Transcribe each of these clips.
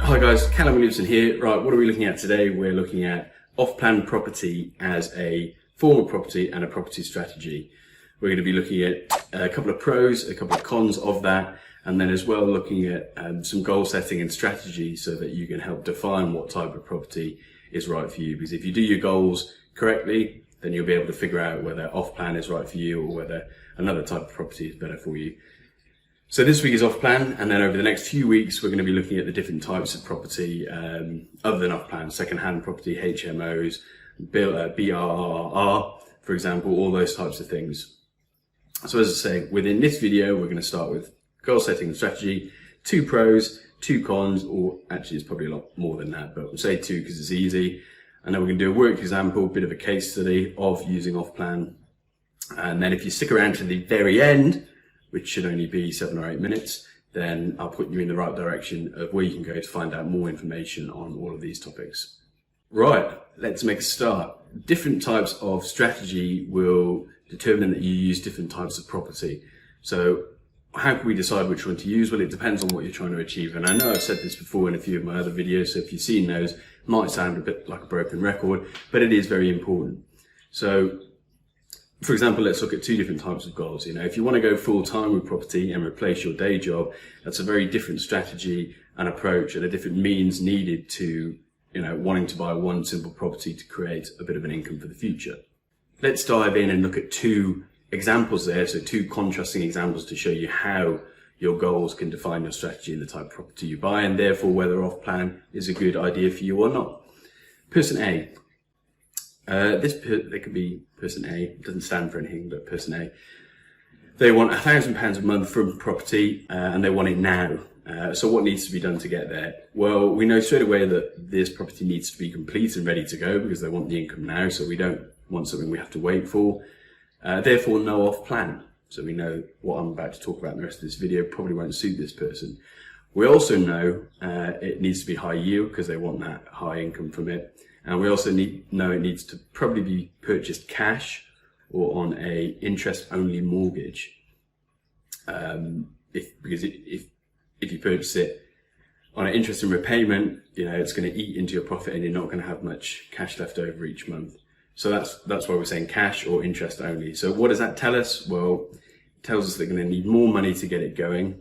Hi guys, Callum here. Right, what are we looking at today? We're looking at off-plan property as a form of property and a property strategy. We're going to be looking at a couple of pros, a couple of cons of that, and then as well looking at some goal setting and strategy so that you can help define what type of property is right for you. Because if you do your goals correctly, then you'll be able to figure out whether off-plan is right for you or whether another type of property is better for you. So this week is off-plan, and then over the next few weeks we're going to be looking at the different types of property other than off-plan, second-hand property, HMOs, BRRR, for example, all those types of things. So as I say, within this video we're going to start with goal setting and strategy, 2 pros, 2 cons, or actually it's probably a lot more than that, but we'll say 2 because it's easy. And then we're going to do a work example, bit of a case study of using off-plan. And then if you stick around to the very end, which should only be 7 or 8 minutes, then I'll put you in the right direction of where you can go to find out more information on all of these topics. Right, let's make a start. Different types of strategy will determine that you use different types of property. So how can we decide which one to use? Well, it depends on what you're trying to achieve. And I know I've said this before in a few of my other videos, so if you've seen those, it might sound a bit like a broken record, but it is very important. So for example, let's look at 2 different types of goals. If you want to go full-time with property and replace your day job, that's a very different strategy and approach and a different means needed to, wanting to buy one simple property to create a bit of an income for the future. Let's dive in and look at 2 examples there. So 2 contrasting examples to show you how your goals can define your strategy and the type of property you buy, and therefore whether off-plan is a good idea for you or not. Person A. They could be person A, it doesn't stand for anything, but person A. They want £1,000 a month from property and they want it now. So what needs to be done to get there? Well, we know straight away that this property needs to be complete and ready to go because they want the income now, so we don't want something we have to wait for. Therefore, no off-plan. So we know what I'm about to talk about in the rest of this video probably won't suit this person. We also know it needs to be high yield because they want that high income from it. And we also know it needs to probably be purchased cash or on a interest-only mortgage. Because if you purchase it on an interest and repayment, it's going to eat into your profit and you're not going to have much cash left over each month. So that's why we're saying cash or interest only. So what does that tell us? Well, it tells us they're going to need more money to get it going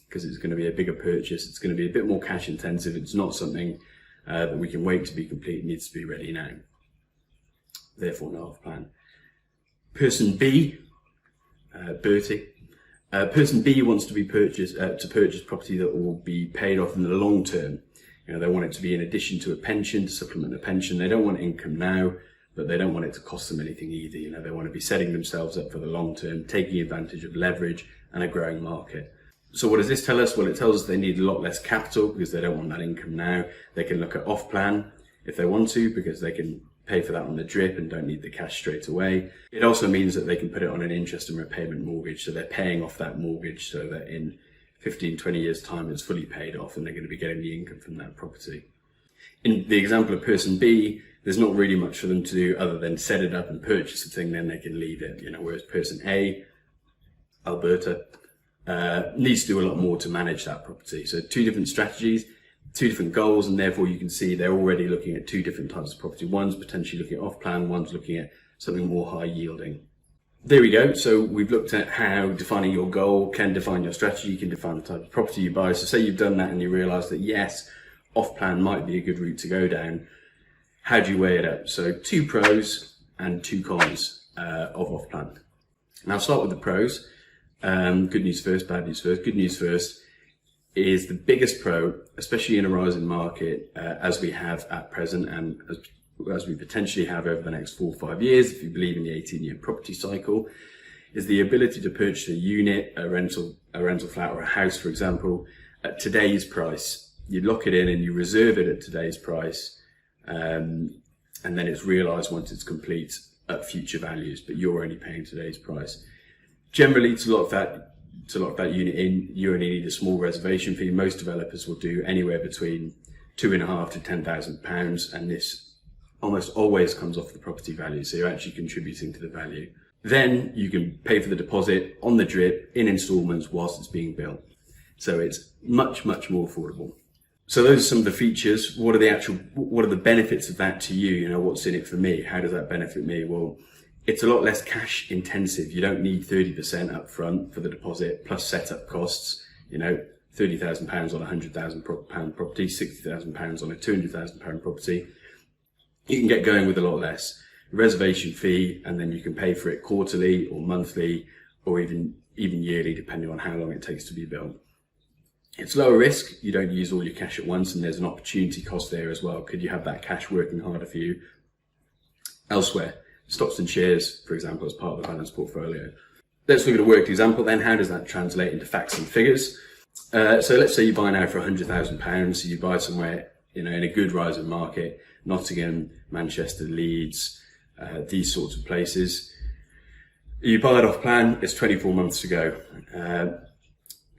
because it's going to be a bigger purchase. It's going to be a bit more cash intensive. It's not something that we can wait to be complete. It needs to be ready now. Therefore, no off-plan. Person B, Bertie. Person B wants to purchase property that will be paid off in the long term. They want it to be in addition to a pension, to supplement a pension. They don't want income now, but they don't want it to cost them anything either. They want to be setting themselves up for the long term, taking advantage of leverage and a growing market. So what does this tell us? Well, it tells us they need a lot less capital because they don't want that income now. They can look at off-plan if they want to because they can pay for that on the drip and don't need the cash straight away. It also means that they can put it on an interest and repayment mortgage. So they're paying off that mortgage so that in 15, 20 years time it's fully paid off and they're going to be getting the income from that property. In the example of person B, there's not really much for them to do other than set it up and purchase the thing, then they can leave it. Whereas person A, Alberta, needs to do a lot more to manage that property. So 2 different strategies, 2 different goals, and therefore you can see they're already looking at 2 different types of property. One's potentially looking at off-plan, one's looking at something more high yielding. There we go. So we've looked at how defining your goal can define your strategy, you can define the type of property you buy. So say you've done that and you realise that yes, off-plan might be a good route to go down. How do you weigh it up? So 2 pros and 2 cons of off-plan. Now I'll start with the pros. Good news first, bad news first. Good news first is the biggest pro, especially in a rising market as we have at present and as we potentially have over the next 4 or 5 years, if you believe in the 18-year property cycle, is the ability to purchase a unit, a rental flat or a house, for example, at today's price. You lock it in and you reserve it at today's price, and then it's realised once it's complete at future values, but you're only paying today's price. Generally, to lock that unit in, you only need a small reservation fee. Most developers will do anywhere between £2,500 to £10,000, and this almost always comes off the property value, so you're actually contributing to the value. Then you can pay for the deposit on the drip in instalments whilst it's being built. So it's much, much more affordable. So those are some of the features. What are the benefits of that to you? You know, what's in it for me? How does that benefit me? Well, it's a lot less cash intensive. You don't need 30% up front for the deposit plus setup costs. You know, £30,000 on a £100,000 property, £60,000 on a £200,000 property. You can get going with a lot less. A reservation fee, and then you can pay for it quarterly or monthly or even yearly, depending on how long it takes to be built. It's lower risk. You don't use all your cash at once, and there's an opportunity cost there as well. Could you have that cash working harder for you elsewhere? Stocks and shares, for example, as part of the balanced portfolio. Let's look at a worked example then. How does that translate into facts and figures? So let's say you buy now for £100,000. So you buy somewhere, you know, in a good rising market, Nottingham, Manchester, Leeds, these sorts of places. You buy it off plan. It's 24 months to go.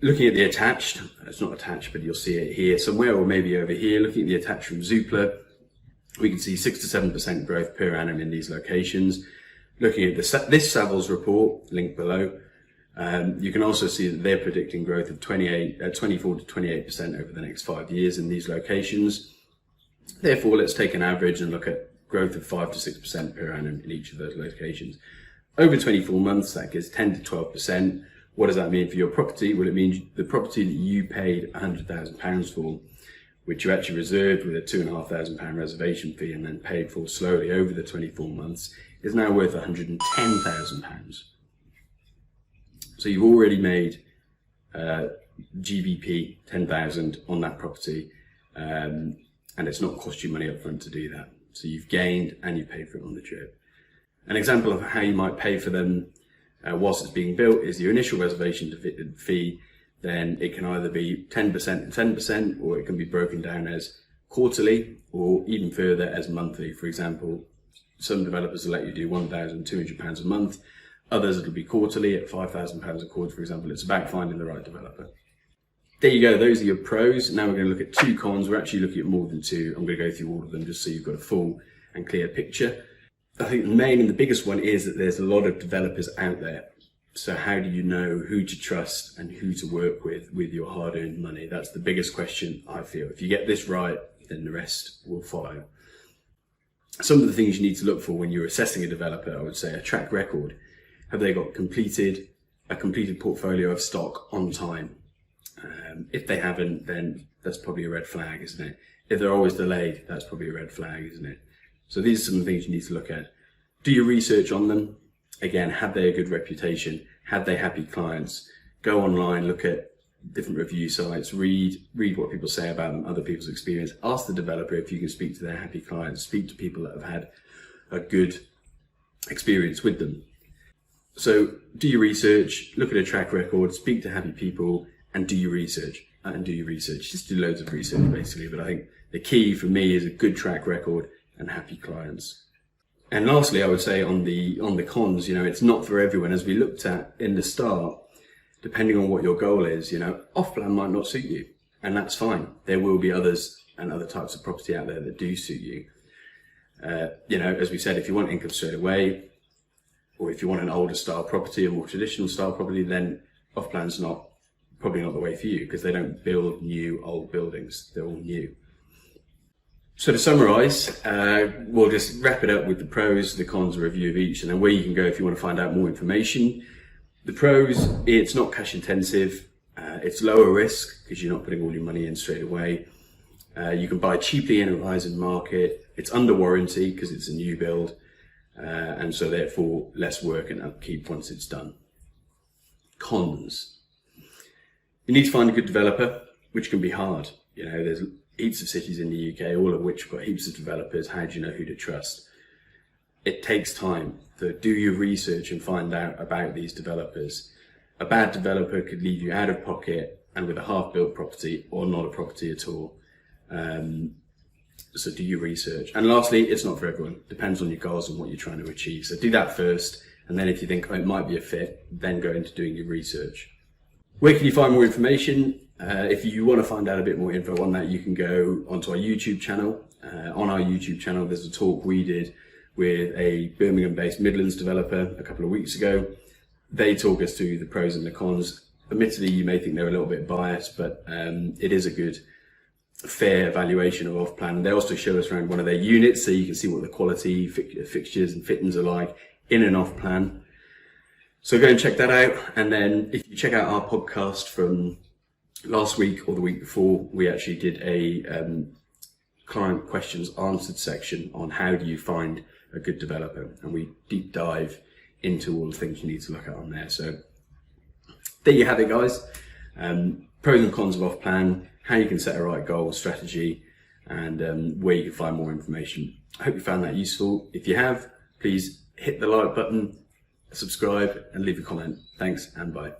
Looking at the attached, it's not attached, but you'll see it here somewhere, or maybe over here. Looking at the attached from Zoopla, we can see 6 to 7% growth per annum in these locations. Looking at this Savills report, linked below, you can also see that they're predicting growth of 24 to 28% over the next 5 years in these locations. Therefore, let's take an average and look at growth of 5 to 6% per annum in each of those locations. Over 24 months, that gives 10 to 12%. What does that mean for your property? Well, it means the property that you paid £100,000 for, which you actually reserved with a £2,500 reservation fee and then paid for slowly over the 24 months, is now worth £110,000. So you've already made GBP 10,000 on that property, and it's not cost you money up front to do that. So you've gained and you paid for it on the trip. An example of how you might pay for them whilst it's being built is your initial reservation fee. Then it can either be 10% and 10%, or it can be broken down as quarterly, or even further as monthly. For example, some developers will let you do £1,200 a month. Others, it'll be quarterly at £5,000 a quarter, for example. It's about finding the right developer. There you go. Those are your pros. Now we're going to look at 2 cons. We're actually looking at more than 2. I'm going to go through all of them just so you've got a full and clear picture. I think the main and the biggest one is that there's a lot of developers out there. So how do you know who to trust and who to work with your hard-earned money? That's the biggest question, I feel. If you get this right, then the rest will follow. Some of the things you need to look for when you're assessing a developer, I would say, a track record. Have they got a completed portfolio of stock on time? If they haven't, then that's probably a red flag, isn't it? If they're always delayed, that's probably a red flag, isn't it? So these are some of the things you need to look at. Do your research on them. Again, have they a good reputation? Have they happy clients? Go online, look at different review sites, read what people say about them, other people's experience. Ask the developer if you can speak to their happy clients. Speak to people that have had a good experience with them. So do your research, look at a track record, speak to happy people, and do your research. Just do loads of research, basically. But I think the key for me is a good track record and happy clients. And lastly, I would say on the cons, you know, it's not for everyone. As we looked at in the start, depending on what your goal is, you know, off-plan might not suit you, and that's fine. There will be others and other types of property out there that do suit you. You know, as we said, if you want income straight away, or if you want an older style property, a more traditional style property, then off-plan's probably not the way for you, because they don't build new old buildings. They're all new. So to summarise, we'll just wrap it up with the pros, the cons, a review of each, and then where you can go if you want to find out more information. The pros, it's not cash intensive, it's lower risk because you're not putting all your money in straight away. You can buy cheaply in a rising market. It's under warranty because it's a new build, and so therefore less work and upkeep once it's done. Cons. You need to find a good developer, which can be hard. You know, there's heaps of cities in the UK, all of which have got heaps of developers. How do you know who to trust? It takes time. So do your research and find out about these developers. A bad developer could leave you out of pocket and with a half-built property or not a property at all. So do your research. And lastly, it's not for everyone. Depends on your goals and what you're trying to achieve. So do that first. And then if you think, oh, it might be a fit, then go into doing your research. Where can you find more information? If you want to find out a bit more info on that, you can go onto our YouTube channel. On our YouTube channel, there's a talk we did with a Birmingham-based Midlands developer a couple of weeks ago. They talk us through the pros and the cons. Admittedly, you may think they're a little bit biased, but it is a good fair evaluation of off-plan. They also show us around one of their units, so you can see what the quality, fixtures and fittings are like in and off-plan. So go and check that out. And then if you check out our podcast from last week or the week before, we actually did a client questions answered section on how do you find a good developer, and we deep dive into all the things you need to look at on there. So there you have it, guys. Pros and cons of off-plan, how you can set a right goal strategy, and where you can find more information. I hope you found that useful. If you have, please hit the like button, subscribe and leave a comment. Thanks and bye.